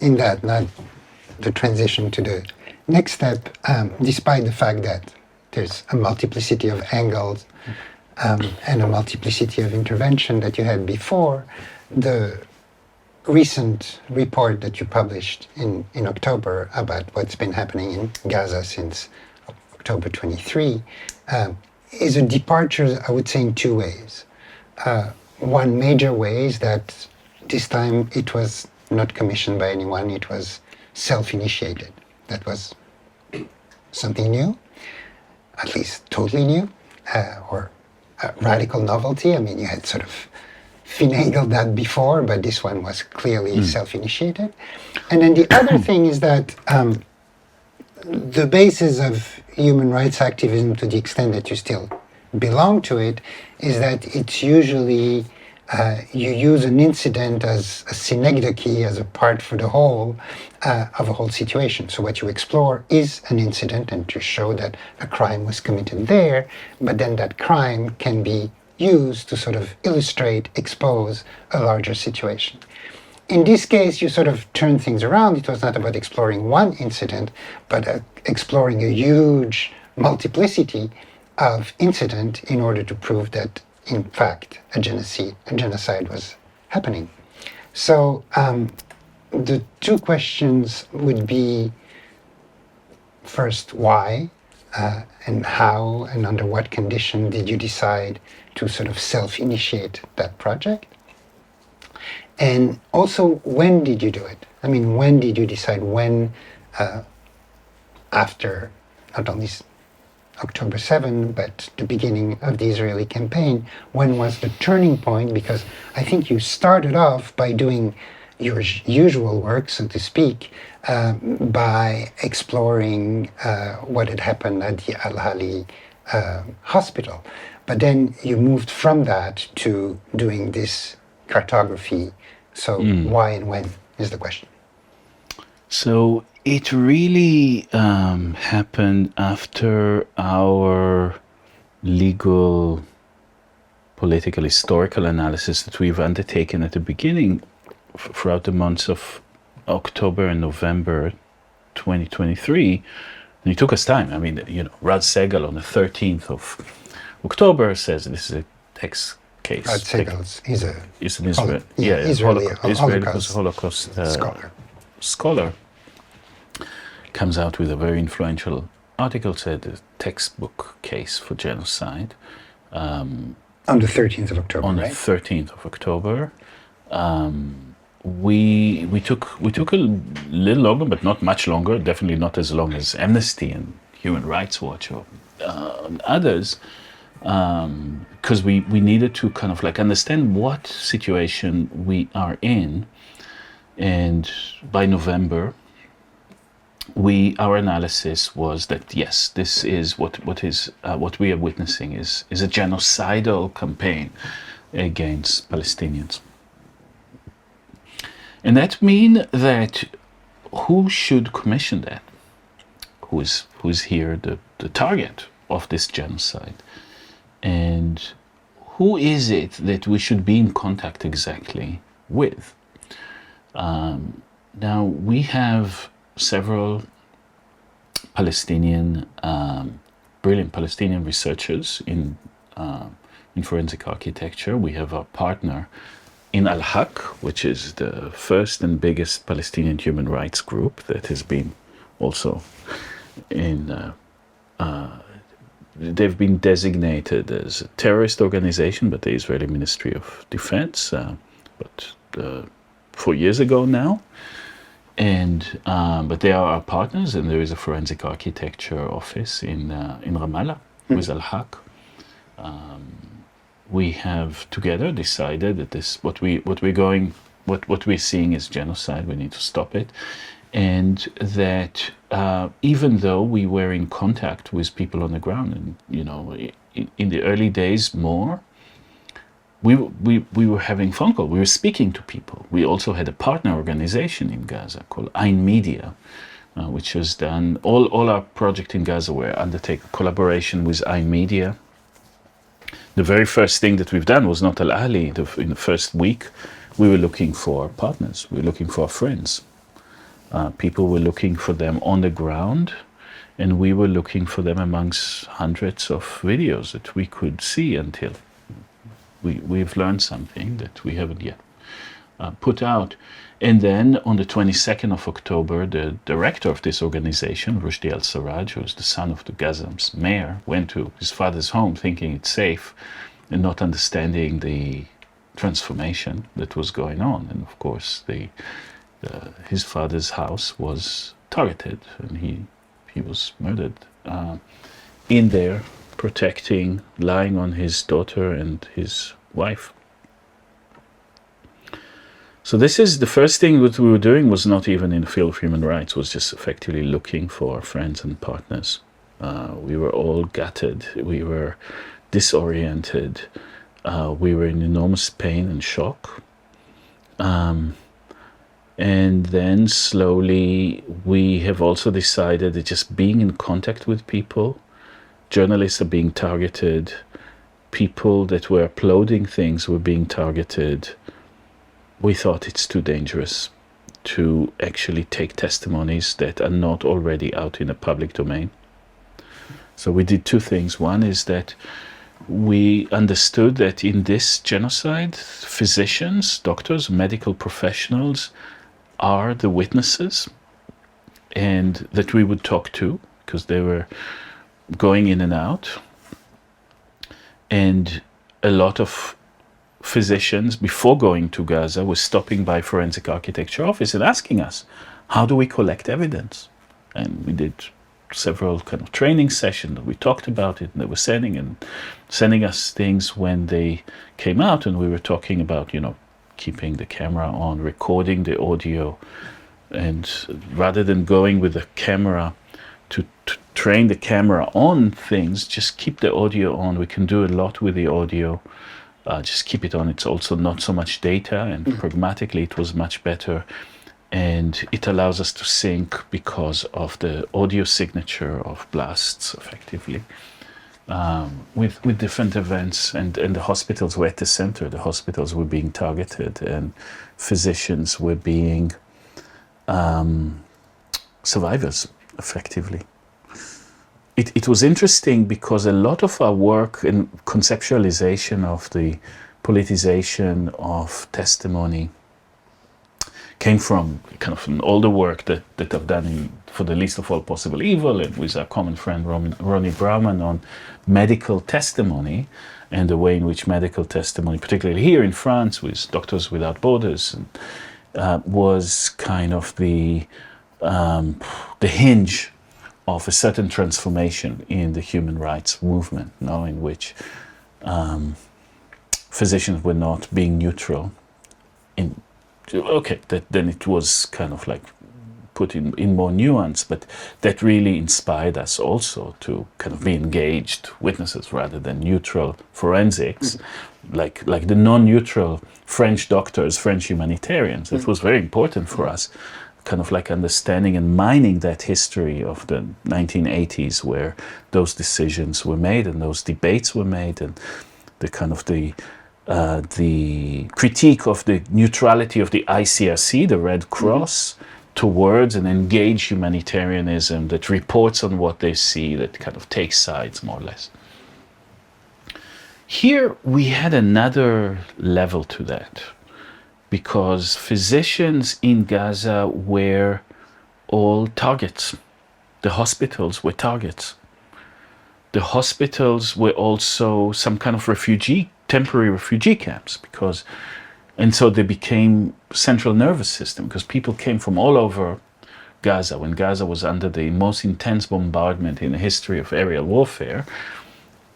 in that, not the transition to the next step, despite the fact that there's a multiplicity of angles and a multiplicity of intervention that you had before, the recent report that you published in October about what's been happening in Gaza since October 23 is a departure, I would say, in two ways. One major way is that this time it was not commissioned by anyone, it was self-initiated. That was something new, at least totally new, or a radical novelty. I mean, you had sort of finagled that before, but this one was clearly self-initiated. And then the other thing is that the basis of human rights activism, to the extent that you still belong to it, is that it's usually you use an incident as a synecdoche, as a part for the whole of a whole situation. So what you explore is an incident and to show that a crime was committed there, but then that crime can be used to sort of illustrate, expose a larger situation. In this case, you sort of turn things around. It was not about exploring one incident, but exploring a huge multiplicity of incident in order to prove that, in fact, a genocide was happening. So the two questions would be, first, why, and how, and under what condition did you decide to sort of self-initiate that project? And also, when did you do it? I mean, when did you decide when, after not only October 7, but the beginning of the Israeli campaign, when was the turning point? Because I think you started off by doing your usual work, so to speak, by exploring what had happened at the Al-Hali hospital. But then you moved from that to doing this cartography. So why and when is the question. So it really happened after our legal, political, historical analysis that we've undertaken at the beginning throughout the months of October and November 2023. And it took us time. I mean, Rad Segal on the 13th of October says this is a text case. Rad Segal, he's an Israeli Holocaust scholar. Comes out with a very influential article, said the textbook case for genocide. On the 13th of October, on right? the 13th of October. We took a little longer, but not much longer, definitely not as long as Amnesty and Human Rights Watch or others, because we needed to kind of like understand what situation we are in. And by November, our analysis was that yes, this is what we are witnessing is a genocidal campaign against Palestinians. And that means that who should commission that? Who's here the target of this genocide? And who is it that we should be in contact exactly with? Now we have several brilliant Palestinian researchers in forensic architecture. We have our partner in Al-Haq, which is the first and biggest Palestinian human rights group that has been also they've been designated as a terrorist organization by the Israeli Ministry of Defense, but 4 years ago now. And but they are our partners, and there is a forensic architecture office in Ramallah with Al-Haq. We have together decided that what we're seeing is genocide. We need to stop it, and that even though we were in contact with people on the ground, and in the early days more. We were having phone calls. We were speaking to people. We also had a partner organization in Gaza called Ein Media, which has done all our project in Gaza were undertaken collaboration with Ein Media. The very first thing that we've done was not Al-Ahli. In the first week, we were looking for partners. We were looking for friends. People were looking for them on the ground, and we were looking for them amongst hundreds of videos that we could see until we've learned something that we haven't yet put out. And then on the 22nd of October, the director of this organization, Rushdie al-Sarraj, who is the son of the Gaza's mayor, went to his father's home thinking it's safe and not understanding the transformation that was going on. And of course, his father's house was targeted, and he was murdered in there, protecting, lying on his daughter and his wife. So this is the first thing that we were doing, was not even in the field of human rights, was just effectively looking for friends and partners. We were all gutted, we were disoriented, we were in enormous pain and shock. And then slowly we have also decided that just being in contact with people, journalists are being targeted, people that were uploading things were being targeted. We thought it's too dangerous to actually take testimonies that are not already out in the public domain. So we did two things. One is that we understood that in this genocide, physicians, doctors, medical professionals are the witnesses, and that we would talk to, because they were going in and out. And a lot of physicians, before going to Gaza, were stopping by forensic architecture office and asking us, how do we collect evidence? And we did several kind of training sessions. We talked about it, and they were sending us things when they came out, and we were talking about, keeping the camera on, recording the audio, and rather than going with the camera to train the camera on things, just keep the audio on. We can do a lot with the audio. Just keep it on. It's also not so much data, and pragmatically it was much better. And it allows us to sync because of the audio signature of blasts, effectively, with different events. And the hospitals were at the center. The hospitals were being targeted, and physicians were being survivors, effectively. It was interesting because a lot of our work in conceptualization of the politicization of testimony came from kind of all the work that I've done for the Least of All Possible Evil, and with our common friend Ronnie Brauman on medical testimony, and the way in which medical testimony, particularly here in France with Doctors Without Borders, was kind of the hinge of a certain transformation in the human rights movement, in which physicians were not being neutral. Then it was kind of like put in more nuance, but that really inspired us also to kind of be engaged witnesses rather than neutral forensics, like the non-neutral French doctors, French humanitarians. It was very important for us, kind of like understanding and mining that history of the 1980s, where those decisions were made and those debates were made, and the kind of the critique of the neutrality of the ICRC, the Red Cross, towards an engaged humanitarianism that reports on what they see, that kind of takes sides, more or less. Here we had another level to that, because physicians in Gaza were all targets. The hospitals were targets. The hospitals were also some kind of temporary refugee camps, and so they became central nervous system, because people came from all over Gaza. When Gaza was under the most intense bombardment in the history of aerial warfare,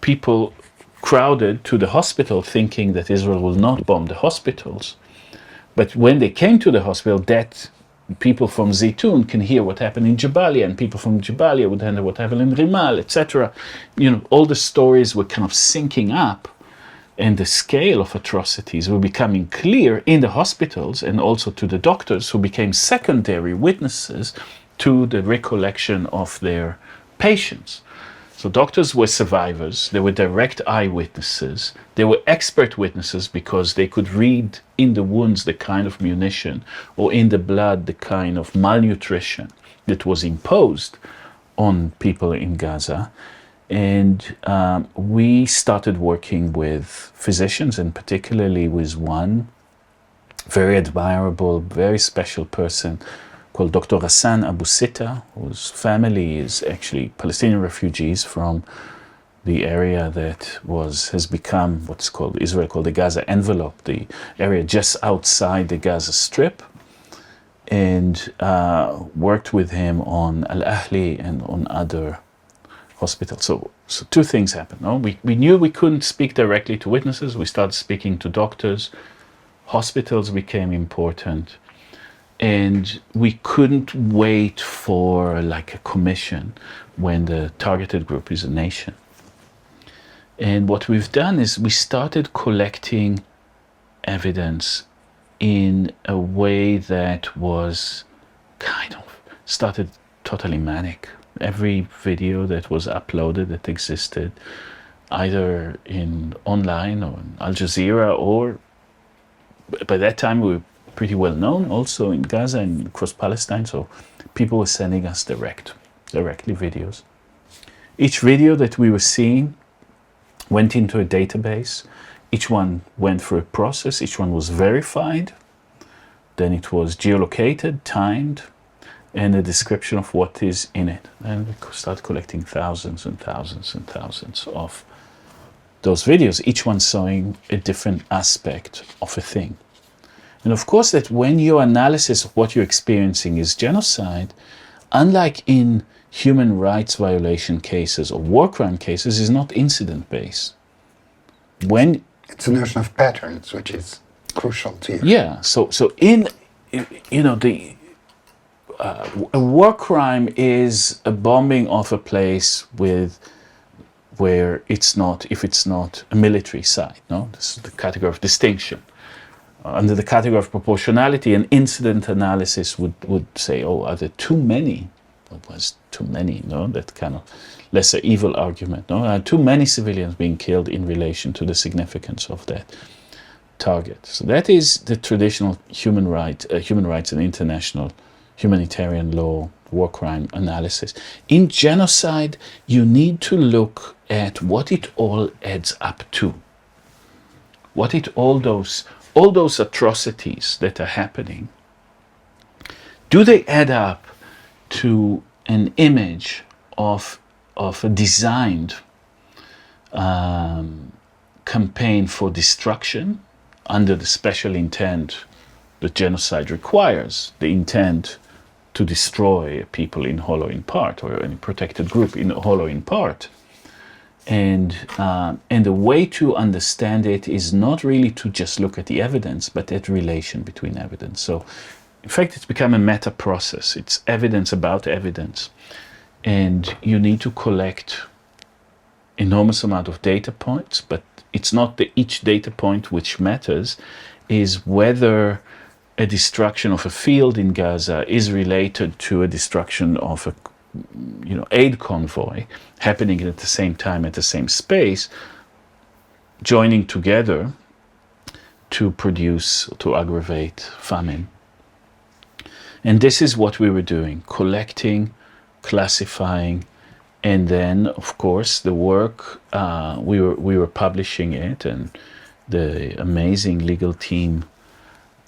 people crowded to the hospital thinking that Israel will not bomb the hospitals. But when they came to the hospital, that people from Zaytun can hear what happened in Jabalia, and people from Jabalia would hear what happened in Rimal, etc. All the stories were kind of syncing up, and the scale of atrocities were becoming clear in the hospitals, and also to the doctors, who became secondary witnesses to the recollection of their patients. So doctors were survivors, they were direct eyewitnesses, they were expert witnesses because they could read in the wounds the kind of munition or in the blood the kind of malnutrition that was imposed on people in Gaza. And we started working with physicians, and particularly with one very admirable, very special person called Dr. Hassan Abu Sita, whose family is actually Palestinian refugees from the area that has become what's called Israel called the Gaza envelope, the area just outside the Gaza Strip, and worked with him on Al Ahli and on other hospitals. So two things happened. No? We knew we couldn't speak directly to witnesses. We started speaking to doctors. Hospitals became important. And we couldn't wait for like a commission when the targeted group is a nation. And what we've done is we started collecting evidence in a way that was kind of started totally manic. Every video that was uploaded that existed either in online or in Al Jazeera, or by that time we were pretty well known also in Gaza and across Palestine, so people were sending us directly videos. Each video that we were seeing went into a database. Each one went through a process. Each one was verified. Then it was geolocated, timed, and a description of what is in it. And we started collecting thousands and thousands and thousands of those videos, each one showing a different aspect of a thing. And of course that when your analysis of what you're experiencing is genocide, unlike in human rights violation cases or war crime cases, is not incident-based. When it's a notion of patterns, which is crucial to you. Yeah, so in a war crime is a bombing of a place where it's not a military site. No, this is the category of distinction. Under the category of proportionality, an incident analysis would say, oh, are there too many? What was too many? No, that kind of lesser evil argument. No, are too many civilians being killed in relation to the significance of that target. So that is the traditional human rights and international humanitarian law war crime analysis. In genocide, you need to look at what it all adds up to. All those atrocities that are happening, do they add up to an image of a designed campaign for destruction under the special intent that genocide requires, the intent to destroy people in whole or in part, or any protected group in whole or in part? And the way to understand it is not really to just look at the evidence, but at relation between evidence. So, in fact, it's become a meta process. It's evidence about evidence. And you need to collect enormous amount of data points, but it's not each data point which matters, is whether a destruction of a field in Gaza is related to a destruction of a aid convoy happening at the same time, at the same space, joining together to aggravate famine. And this is what we were doing, collecting, classifying, and then, of course, the work, we were publishing it, and the amazing legal team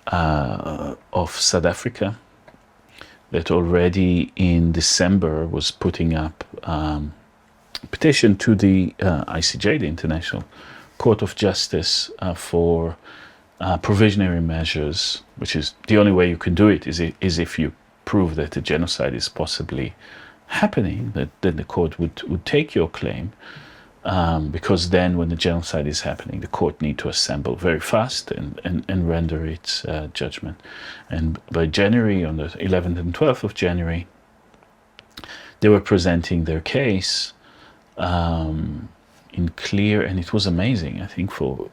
of South Africa that already in December was putting up a petition to the ICJ, the International Court of Justice, for provisionary measures, which is the only way you can do it, is if you prove that a genocide is possibly happening, that then the court would take your claim, because then when the genocide is happening, the court need to assemble very fast and render its judgment. And by January, on the 11th and 12th of January, they were presenting their case in clear, and it was amazing. I think for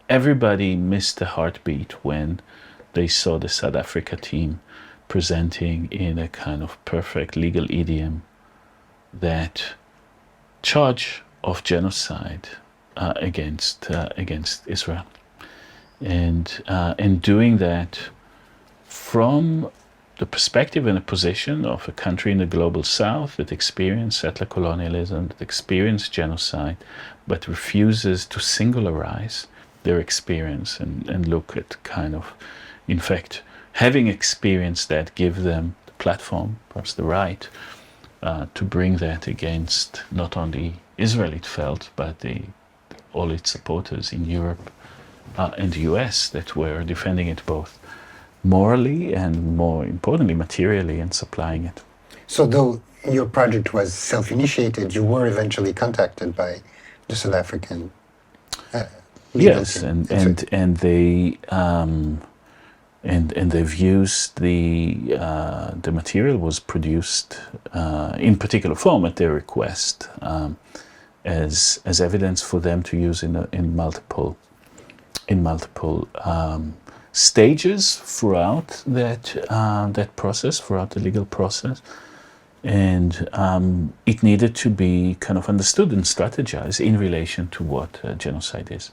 everybody missed a heartbeat when they saw the South Africa team presenting in a kind of perfect legal idiom that charge of genocide against Israel, and doing that from the perspective and the position of a country in the global south that experienced settler colonialism, that experienced genocide, but refuses to singularize their experience and look at kind of, in fact, having experienced that, give them the platform, perhaps the right, to bring that against not only Israel, it felt, but all its supporters in Europe and the US that were defending it both morally and, more importantly, materially, and supplying it. So though your project was self-initiated, you were eventually contacted by the South African legal Yes, team. and they've used the material was produced in particular form at their request as evidence for them to use in multiple stages throughout that process, throughout the legal process, and it needed to be kind of understood and strategized in relation to what genocide is.